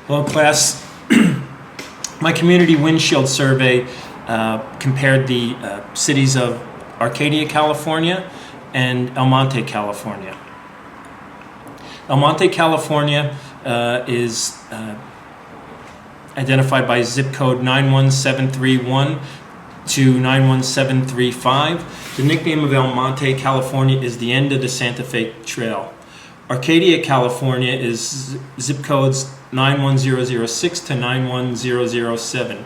Hello, class. My community windshield survey compared the cities of Arcadia, California and El Monte, California. El Monte, California is identified by zip code 91731 to 91735. The nickname of El Monte, California is the end of the Santa Fe Trail. Arcadia, California is zip codes 91006 to 91007.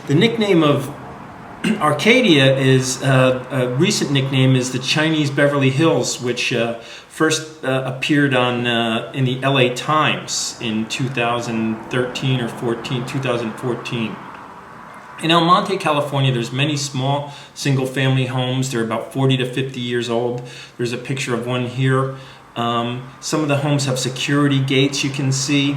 The nickname of Arcadia is a recent nickname is the Chinese Beverly Hills, which first appeared on in the LA Times in 2013 or 2014. In El Monte, California, there's many small single-family homes. They're about 40 to 50 years old. There's a picture of one here. Some of the homes have security gates, you can see.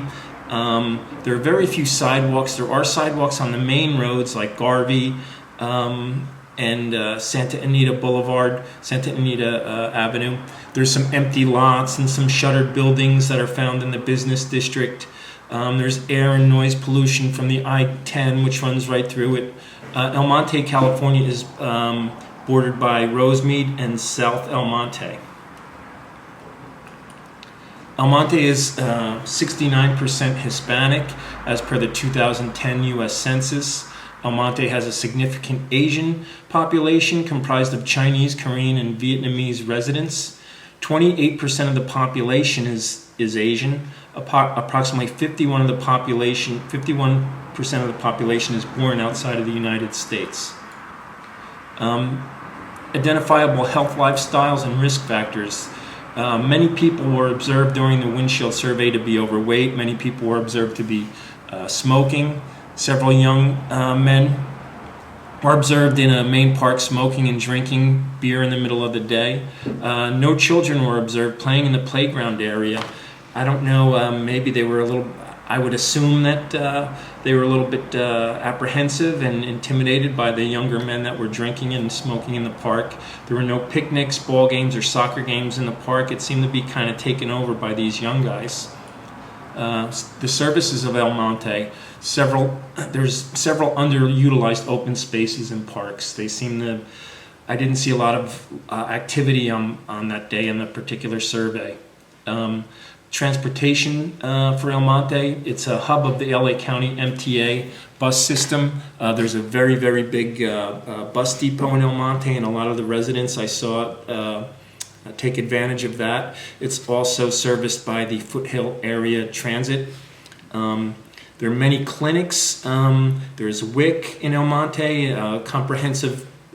There are very few sidewalks. There are sidewalks on the main roads like Garvey and Santa Anita Boulevard, Santa Anita Avenue. There's some empty lots and some shuttered buildings that are found in the business district. There's air and noise pollution from the I-10, which runs right through it. El Monte, California is bordered by Rosemead and South El Monte. El Monte is 69% Hispanic as per the 2010 U.S. Census. El Monte has a significant Asian population comprised of Chinese, Korean, and Vietnamese residents. 28% of the population is Asian. Approximately 51% of the population is born outside of the United States. Identifiable health lifestyles and risk factors. Many people were observed during the windshield survey to be overweight. Many people were observed to be smoking. Several young men were observed in a main park smoking and drinking beer in the middle of the day. No children were observed playing in the playground area. I don't know, maybe they were a little, I would assume that they were a little bit apprehensive and intimidated by the younger men that were drinking and smoking in the park. There were no picnics, ball games, or soccer games in the park. It seemed to be kind of taken over by these young guys. The services of El Monte, there's several underutilized open spaces and parks. They seem to, I didn't see a lot of activity on that day in the particular survey. Transportation for El Monte, it's a hub of the LA County MTA bus system. There's a very, very big bus depot in El Monte, and a lot of the residents I saw take advantage of that. It's also serviced by the Foothill Area Transit. There are many clinics. There's WIC in El Monte,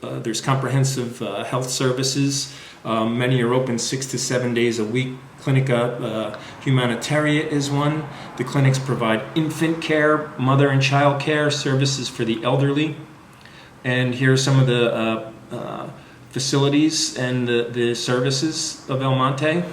there's comprehensive health services. Many are open 6 to 7 days a week. Clinica Humanitaria is one. The clinics provide infant care, mother and child care, services for the elderly. And here are some of the facilities and the services of El Monte.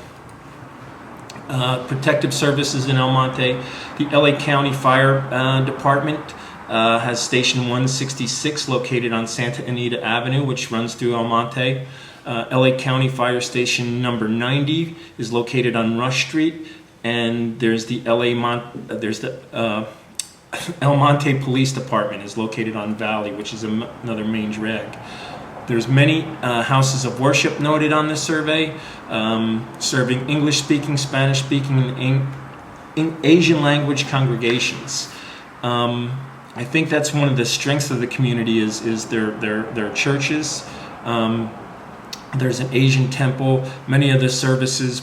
Protective services in El Monte. The LA County Fire Department has Station 166 located on Santa Anita Avenue, which runs through El Monte. LA County Fire Station number 90 is located on Rush Street, and there's the El Monte Police Department is located on Valley, which is another main drag. There's many houses of worship noted on this survey, serving English-speaking, Spanish-speaking, and Asian language congregations. I think that's one of the strengths of the community is their churches. There's an Asian temple. Many of services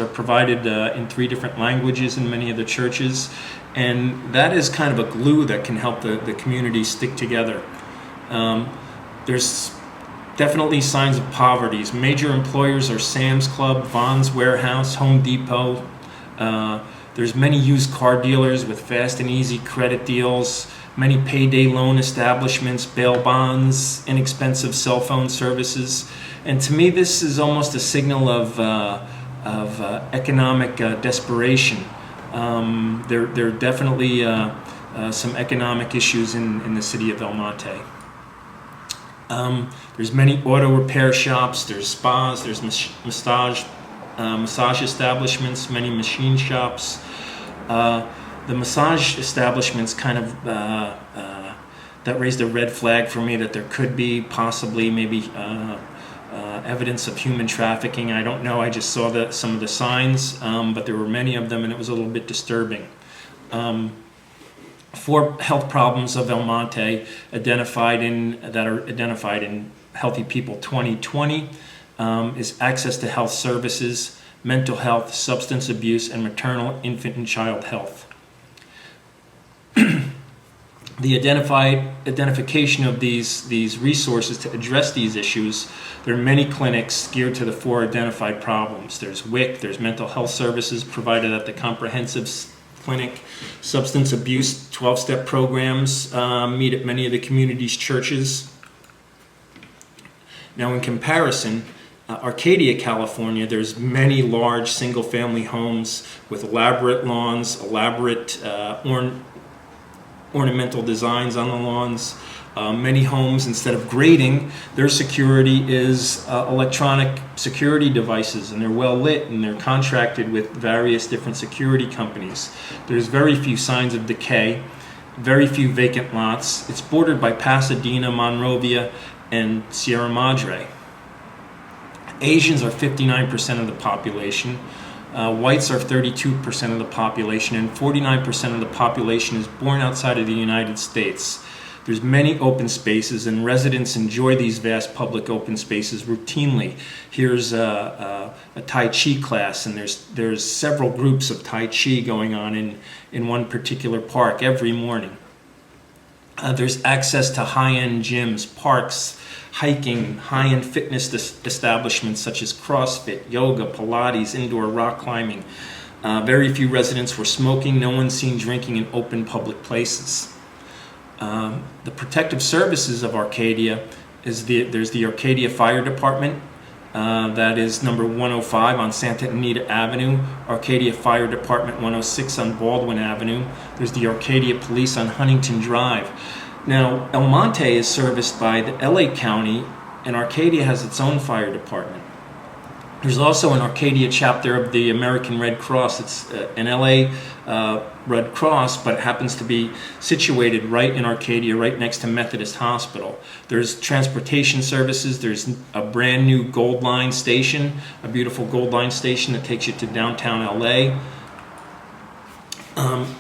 are provided in 3 different languages in many of the churches, and that is kind of a glue that can help the community stick together. There's definitely signs of poverty. Major employers are Sam's Club, Vons Warehouse, Home Depot. There's many used car dealers with fast and easy credit deals, many payday loan establishments, bail bonds, inexpensive cell phone services. And to me, this is almost a signal of economic desperation. There are definitely some economic issues in the city of El Monte. There's many auto repair shops, there's spas, there's massage establishments, many machine shops. The massage establishments kind of that raised a red flag for me that there could be possibly maybe evidence of human trafficking. I don't know. I just saw some of the signs, but there were many of them, and it was a little bit disturbing. 4 health problems of El Monte identified in Healthy People 2020 is access to health services, mental health, substance abuse, and maternal, infant, and child health. The identification of these resources to address these issues, there are many clinics geared to the 4 identified problems. There's WIC, there's mental health services provided at the comprehensive clinic. Substance abuse 12-step programs meet at many of the community's churches. Now, in comparison, Arcadia, California, there's many large single-family homes with elaborate lawns, elaborate ornamental designs on the lawns. Many homes, instead of grading, their security is electronic security devices, and they're well lit, and they're contracted with various different security companies. There's very few signs of decay, very few vacant lots. It's bordered by Pasadena, Monrovia, and Sierra Madre. Asians are 59% of the population. Whites are 32% of the population, and 49% of the population is born outside of the United States. There's many open spaces, and residents enjoy these vast public open spaces routinely. Here's a Tai Chi class, and there's several groups of Tai Chi going on in one particular park every morning. There's access to high-end gyms, parks, hiking, high-end fitness establishments such as CrossFit, yoga, Pilates, indoor rock climbing. Very few residents were smoking. No one's seen drinking in open public places. The protective services of Arcadia there's the Arcadia Fire Department, that is number 105 on Santa Anita Avenue, Arcadia Fire Department 106 on Baldwin Avenue. There's the Arcadia Police on Huntington Drive. Now, El Monte is serviced by the LA County, and Arcadia has its own fire department. There's also an Arcadia chapter of the American Red Cross. It's an LA Red Cross, but it happens to be situated right in Arcadia, right next to Methodist Hospital. There's transportation services. There's a brand new Gold Line station, a beautiful Gold Line station that takes you to downtown LA.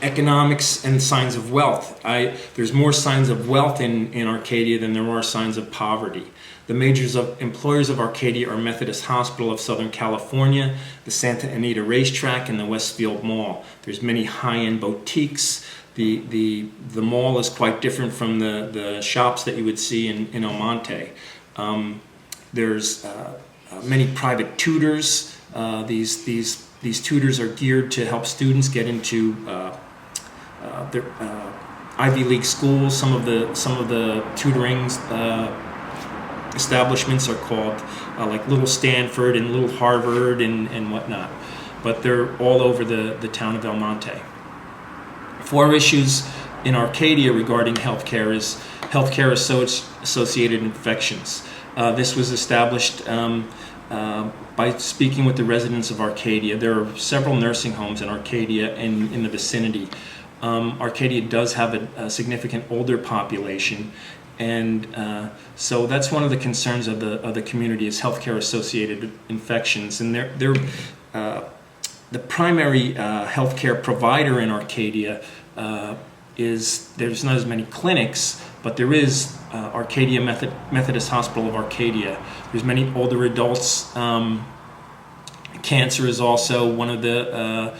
Economics and signs of wealth. There's more signs of wealth in Arcadia than there are signs of poverty. The major employers of Arcadia are Methodist Hospital of Southern California, the Santa Anita Racetrack, and the Westfield Mall. There's many high-end boutiques. The mall is quite different from the shops that you would see in El Monte. There's many private tutors. These tutors are geared to help students get into their Ivy League schools. Some of the tutoring establishments are called like Little Stanford and Little Harvard and whatnot, but they're all over the town of El Monte. 4 issues in Arcadia regarding healthcare is healthcare-associated infections. This was established by speaking with the residents of Arcadia. There are several nursing homes in Arcadia and in the vicinity. Arcadia does have a significant older population, and so that's one of the concerns of the community is healthcare-associated infections. And the primary healthcare provider in Arcadia there's not as many clinics, but there is Arcadia Methodist Hospital of Arcadia. There's many older adults. Cancer is also one of the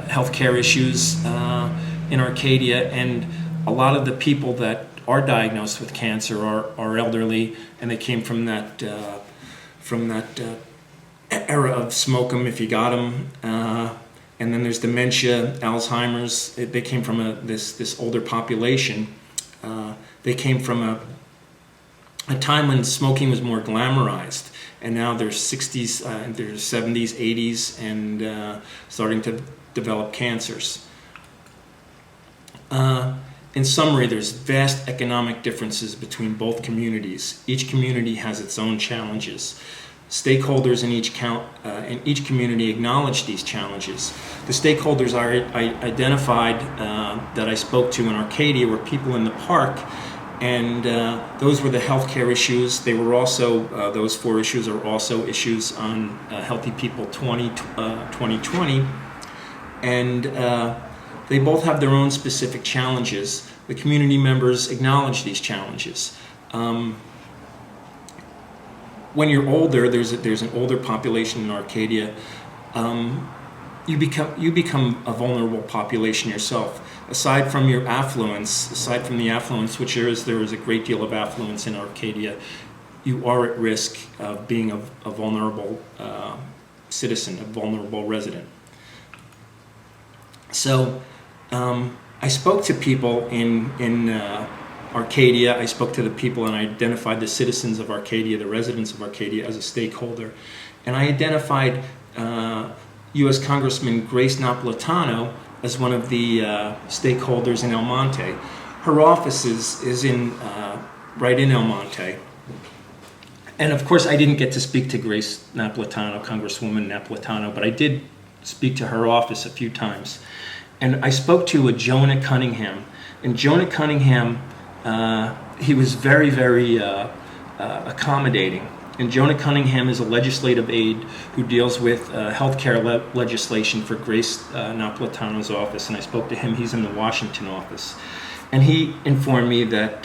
healthcare issues in Arcadia, and a lot of the people that are diagnosed with cancer are elderly, and they came from that era of smoke 'em if you got 'em. And then there's dementia, Alzheimer's. They came from this older population. They came from a time when smoking was more glamorized, and now there's 60s, there's 70s, 80s, and starting to develop cancers. In summary, there's vast economic differences between both communities. Each community has its own challenges. Stakeholders in each community acknowledge these challenges. The stakeholders I identified that I spoke to in Arcadia were people in the park, and those were the healthcare issues. They were also, those 4 issues are also issues on Healthy People 2020, and they both have their own specific challenges. The community members acknowledge these challenges. When you're older, there's an older population in Arcadia. You become a vulnerable population yourself. Aside from the affluence, which there is a great deal of affluence in Arcadia, you are at risk of being a vulnerable citizen, a vulnerable resident. So I spoke to people in Arcadia. I spoke to the people and I identified the citizens of Arcadia, the residents of Arcadia, as a stakeholder. And I identified U.S. Congressman Grace Napolitano as one of the stakeholders in El Monte. Her office is right in El Monte. And of course, I didn't get to speak to Grace Napolitano, Congresswoman Napolitano, but I did speak to her office a few times. And I spoke to a Jonah Cunningham. And Jonah Cunningham, he was very, very accommodating. And Jonah Cunningham is a legislative aide who deals with healthcare legislation for Grace Napolitano's office. And I spoke to him. He's in the Washington office. And he informed me that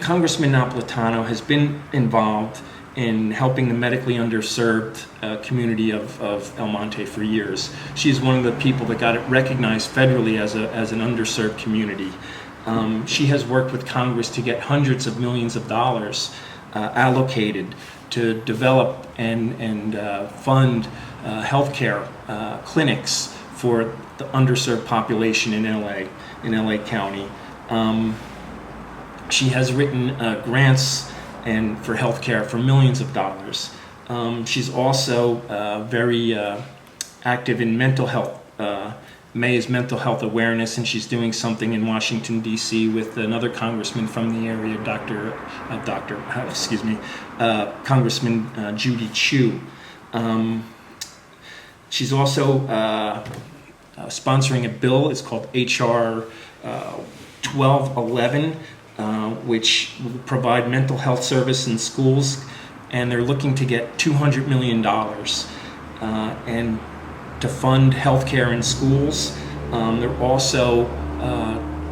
Congressman Napolitano has been involved in helping the medically underserved community of El Monte for years. She's one of the people that got it recognized federally as an underserved community. She has worked with Congress to get hundreds of millions of dollars allocated to develop and fund healthcare clinics for the underserved population in LA County. She has written grants for healthcare for millions of dollars. She's also very active in mental health. May is Mental Health Awareness, and she's doing something in Washington, D.C. with another congressman from the area, Congressman Judy Chu. She's also sponsoring a bill. It's called H.R. 1211, which will provide mental health service in schools, and they're looking to get $200 million and to fund healthcare in schools. They're also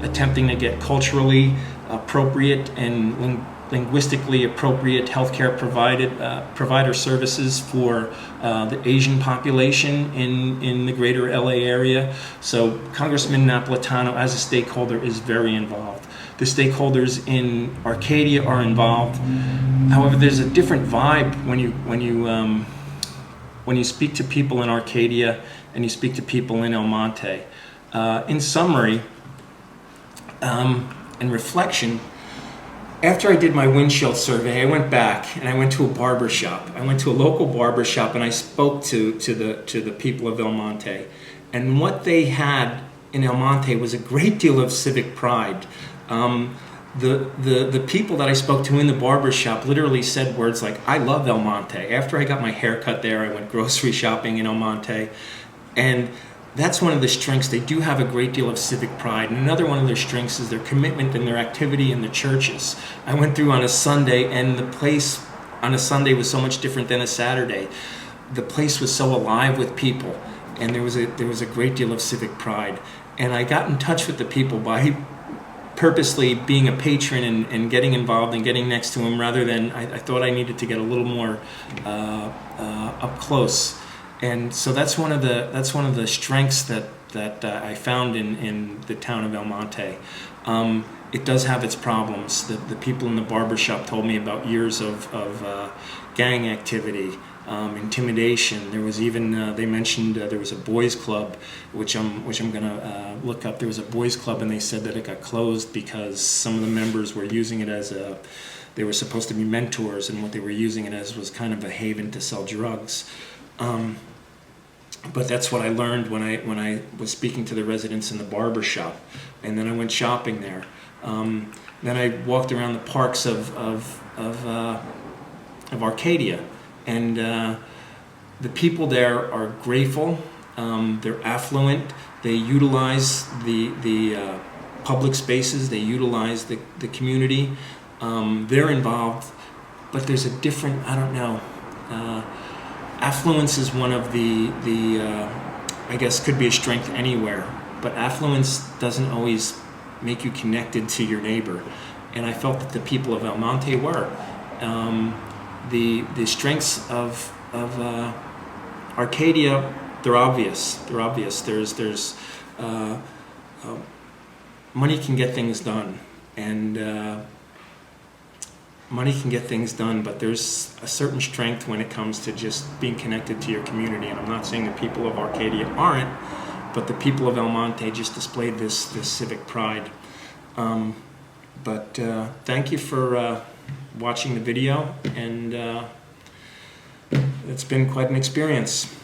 attempting to get culturally appropriate and linguistically appropriate healthcare provider services for the Asian population in the greater LA area. So Congressman Napolitano, as a stakeholder, is very involved. The stakeholders in Arcadia are involved. However, there's a different vibe when you speak to people in Arcadia and you speak to people in El Monte. In summary, in reflection, after I did my Windshield survey, I went back and I went to a barber shop. I went to a local barber shop and I spoke to the people of El Monte. And what they had in El Monte was a great deal of civic pride. The people that I spoke to in the barber shop literally said words like, "I love El Monte." After I got my hair cut there, I went grocery shopping in El Monte. And that's one of the strengths. They do have a great deal of civic pride. And another one of their strengths is their commitment and their activity in the churches. I went through on a Sunday, and the place on a Sunday was so much different than a Saturday. The place was so alive with people, and there was a great deal of civic pride. And I got in touch with the people by purposely being a patron and getting involved and getting next to him, rather than I thought I needed to get a little more up close. And so that's one of the strengths that I found in the town of El Monte. It does have its problems. The people in the barbershop told me about years of gang activity, intimidation. There was even they mentioned there was a boys club, which I'm going to look up. There was a boys club, and they said that it got closed because some of the members were using it as they were supposed to be mentors, and what they were using it as was kind of a haven to sell drugs. But that's what I learned when I was speaking to the residents in the barber shop, and then I went shopping there. Then I walked around the parks of of Arcadia, and the people there are grateful. They're affluent. They utilize the public spaces. They utilize the community. They're involved, but there's a different, I don't know, affluence is one of the I guess could be a strength anywhere, but affluence doesn't always make you connected to your neighbor. And I felt that the people of El Monte were. The strengths of Arcadia, they're obvious. They're obvious. There's money can get things done, and money can get things done, but there's a certain strength when it comes to just being connected to your community. And I'm not saying the people of Arcadia aren't, but the people of El Monte just displayed this civic pride. But thank you for watching the video, and it's been quite an experience.